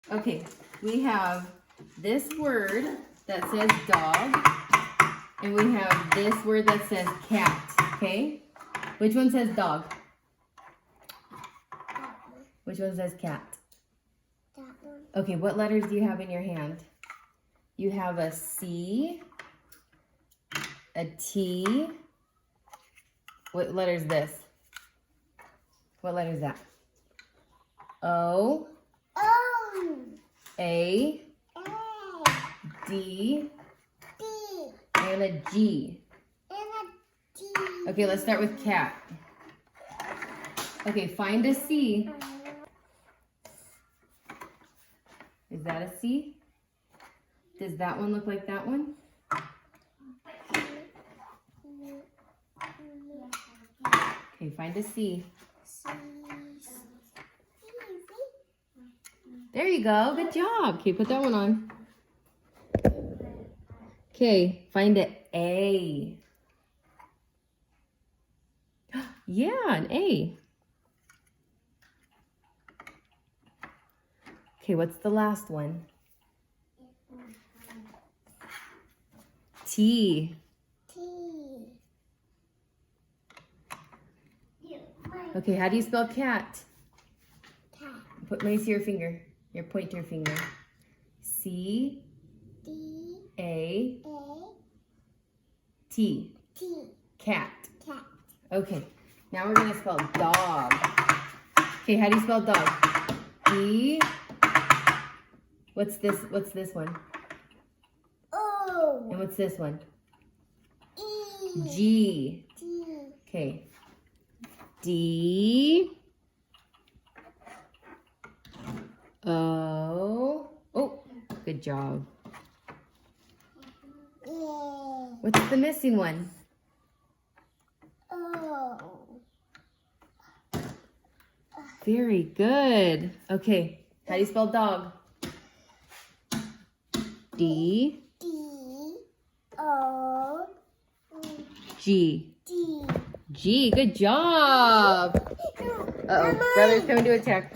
Okay, we have this word that says dog, and we have this word that says cat, okay? Which one says dog? Which one says cat? That one. Okay, what letters do you have in your hand? You have a C, a T. What letter is this? What letter is that? O, O. A, A. D, D. and a G. And a G. Okay, let's start with cat. Okay, find a C. Is that a C? Does that one look like that one? Okay, find a C. There you go. Good job. Okay, put that one on. Okay, find an A. Yeah, an A. Okay, what's the last one? T. T. Okay, how do you spell cat? Cat. Let me see your finger. Your pointer finger. C. D. A. A. T. T. Cat. Cat. Okay, now we're gonna spell dog. Okay, how do you spell dog? E. What's this? What's this one? O. And what's this one? E. G. G. Okay. D. O. Oh, good job. Yeah. What's the missing one? O. Very good. Okay, how do you spell dog? D. D. O. G. D. G. Good job. Uh-oh, brother's coming to attack.